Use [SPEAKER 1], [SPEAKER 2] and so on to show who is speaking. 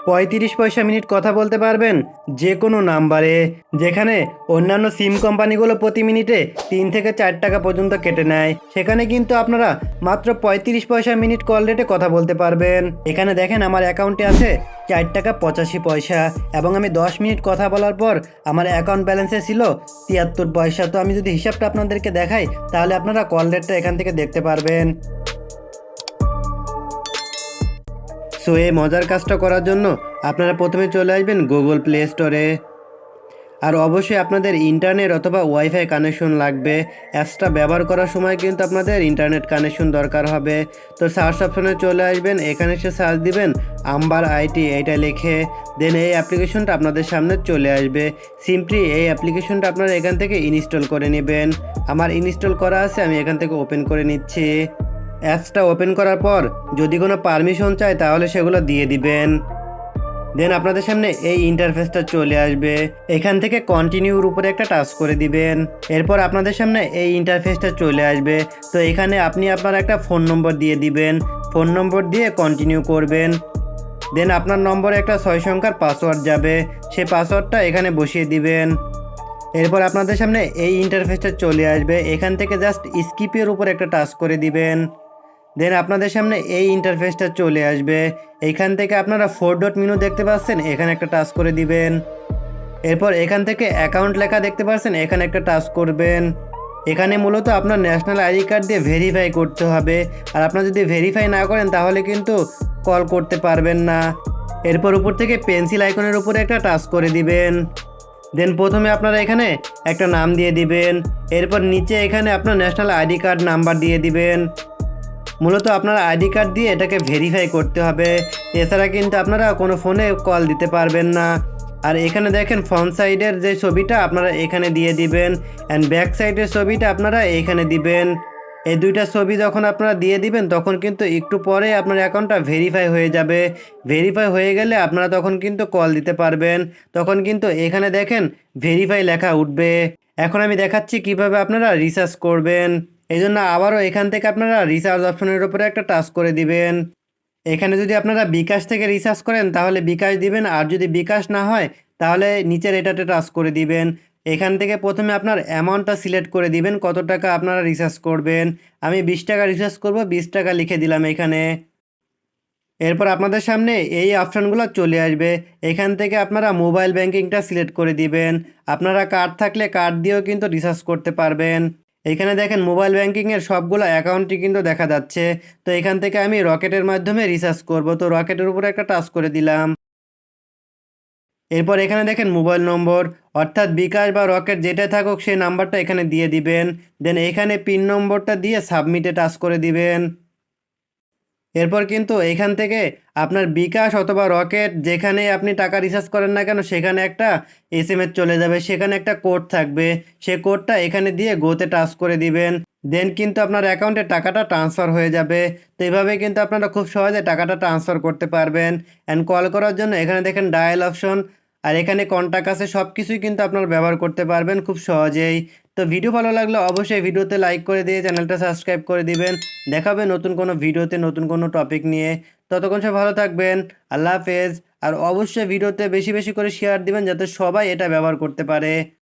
[SPEAKER 1] 35 পয়সা মিনিট কথা বলতে পারবেন যে কোনো নাম্বারে, যেখানে অন্যান্য সিম কোম্পানিগুলো প্রতি মিনিটে 3 থেকে 4 টাকা পর্যন্ত কেটে নেয়, সেখানে কিন্তু আপনারা মাত্র 35 পয়সা মিনিট কল রেটে কথা বলতে পারবেন। এখানে দেখেন আমার অ্যাকাউন্টে আছে 4 টাকা 85 পয়সা এবং আমি 10 মিনিট কথা বলার পর আমার অ্যাকাউন্ট ব্যালেন্সে ছিল 73 পয়সা। তো আমি যদি হিসাবটা আপনাদেরকে দেখাই তাহলে আপনারা কল রেটটা এখান থেকে দেখতে পারবেন। সো এই মজার কাজটা করার জন্য আপনারা প্রথমে চলে আসবেন গুগল প্লে স্টোরে। আর অবশ্যই আপনাদের ইন্টারনেট অথবা ওয়াইফাই কানেকশন লাগবে। অ্যাপসটা ব্যবহার করার সময় কিন্তু আপনাদের ইন্টারনেট কানেকশন দরকার হবে। তো সার্চ অপশনে চলে আসবেন, এখানে এসে সার্চ দিবেন আম্বার আইটি, এইটা লিখে দেন এই অ্যাপ্লিকেশনটা আপনাদের সামনে চলে আসবে। সিম্পলি এই অ্যাপ্লিকেশনটা আপনারা এখান থেকে ইনস্টল করে নেবেন। আমার ইনস্টল করা আছে, আমি এখান থেকে ওপেন করে নিচ্ছি। অ্যাপসটা ওপেন করার পর যদি কোনো পারমিশন চায় তাহলে সেগুলো দিয়ে দিবেন। দেন আপনাদের সামনে এই ইন্টারফেসটা চলে আসবে। এখান থেকে কন্টিনিউর উপরে একটা টাচ করে দিবেন। এরপর আপনাদের সামনে এই ইন্টারফেসটা চলে আসবে। তো এখানে আপনি আপনার একটা ফোন নম্বর দিয়ে দিবেন। ফোন নম্বর দিয়ে কন্টিনিউ করবেন। দেন আপনার নম্বরে একটা 6 সংখ্যার পাসওয়ার্ড যাবে, সেই পাসওয়ার্ডটা এখানে বসিয়ে দিবেন। এরপর আপনাদের সামনে এই ইন্টারফেসটা চলে আসবে। এখান থেকে জাস্ট স্কিপের উপর একটা টাচ করে দিবেন। দেন আপনাদের সামনে এই ইন্টারফেসটা চলে আসবে। এইখান থেকে আপনারা 4 ডট মেনু দেখতে পাচ্ছেন, এখানে একটা টাচ করে দিবেন। এরপর এখান থেকে অ্যাকাউন্ট লেখা দেখতে পাচ্ছেন, এখানে একটা টাচ করবেন। এখানে মূলত আপনার ন্যাশনাল আইডি কার্ড দিয়ে ভেরিফাই করতে হবে। আর আপনারা যদি ভেরিফাই না করেন তাহলে কিন্তু কল করতে পারবেন না। এরপর উপর থেকে পেন্সিল আইকনের উপরে একটা টাচ করে দিবেন। দেন প্রথমে আপনারা এখানে একটা নাম দিয়ে দিবেন। এরপর নিচে এখানে আপনার ন্যাশনাল আইডি কার্ড নাম্বার দিয়ে দিবেন। মূলত আপনার আইডি কার্ড দিয়ে এটাকে ভেরিফাই করতে হবে, এছাড়া কিন্তু আপনারা কোনো ফোনে কল দিতে পারবেন না। আর এখানে দেখেন ফ্রন্ট সাইডের যে ছবিটা আপনারা এখানে দিয়ে দিবেন, অ্যান্ড ব্যাক সাইডের ছবিটা আপনারা এখানে দিবেন। এই দুইটা ছবি যখন আপনারা দিয়ে দিবেন তখন কিন্তু একটু পরে আপনার অ্যাকাউন্টটা ভেরিফাই হয়ে যাবে। ভেরিফাই হয়ে গেলে আপনারা তখন কিন্তু কল দিতে পারবেন। তখন কিন্তু এখানে দেখেন ভেরিফাই লেখা উঠবে। এখন আমি দেখাচ্ছি কিভাবে আপনারা রিচার্জ করবেন। এই জন্য আবারও এখান থেকে আপনারা রিচার্জ অপশনের উপরে একটা টাচ করে দিবেন। এখানে যদি আপনারা বিকাশ থেকে রিচার্জ করেন তাহলে বিকাশ দিবেন, আর যদি বিকাশ না হয় তাহলে নিচের এটাতে টাচ করে দিবেন। এখান থেকে প্রথমে আপনার অ্যামাউন্টটা সিলেক্ট করে দিবেন, কত টাকা আপনারা রিচার্জ করবেন। আমি 20 টাকা রিচার্জ করব, 20 টাকা লিখে দিলাম এখানে। এরপর আপনাদের সামনে এই অপশানগুলো চলে আসবে। এখান থেকে আপনারা মোবাইল ব্যাংকিংটা সিলেক্ট করে দিবেন। আপনারা কার্ড থাকলে কার্ড দিয়েও কিন্তু রিচার্জ করতে পারবেন। এখানে দেখেন মোবাইল ব্যাংকিংয়ের সবগুলো অ্যাকাউন্টই কিন্তু দেখা যাচ্ছে। তো এখান থেকে আমি রকেটের মাধ্যমে রিচার্জ করব, তো রকেটের উপরে একটা টাচ করে দিলাম। এরপর এখানে দেখেন মোবাইল নম্বর, অর্থাৎ বিকাশ বা রকেট যেটা থাকুক সেই নাম্বারটা এখানে দিয়ে দিবেন। দেন এখানে পিন নম্বরটা দিয়ে সাবমিটে টাচ করে দিবেন। এরপর কিন্তু এখান থেকে আপনার বিকাশ অথবা রকেট যেখানে আপনি টাকা রিচার্জ করেন না কেন সেখানে একটা এসএমএস চলে যাবে, সেখানে একটা কোড থাকবে। সেই কোডটা এখানে দিয়ে গোতে টাচ করে দিবেন। দেন কিন্তু আপনার অ্যাকাউন্টে টাকাটা ট্রান্সফার হয়ে যাবে। তো এইভাবে কিন্তু আপনারা খুব সহজে টাকাটা ট্রান্সফার করতে পারবেন। অ্যান্ড কল করার জন্য এখানে দেখেন ডায়াল অপশন, আর এখানে কন্টাক্ট আছে, সব কিছুই কিন্তু আপনারা ব্যবহার করতে পারবেন খুব সহজেই। তো ভিডিও ভালো লাগলে অবশ্যই ভিডিওতে লাইক করে দিয়ে চ্যানেলটা সাবস্ক্রাইব করে দিবেন। দেখা হবে নতুন কোনো ভিডিওতে নতুন কোনো টপিক নিয়ে। ততক্ষণ সব ভালো থাকবেন। আল্লাহ হাফেজ। আর অবশ্যই ভিডিওতে বেশি বেশি করে শেয়ার দিবেন যাতে সবাই এটা ব্যবহার করতে পারে।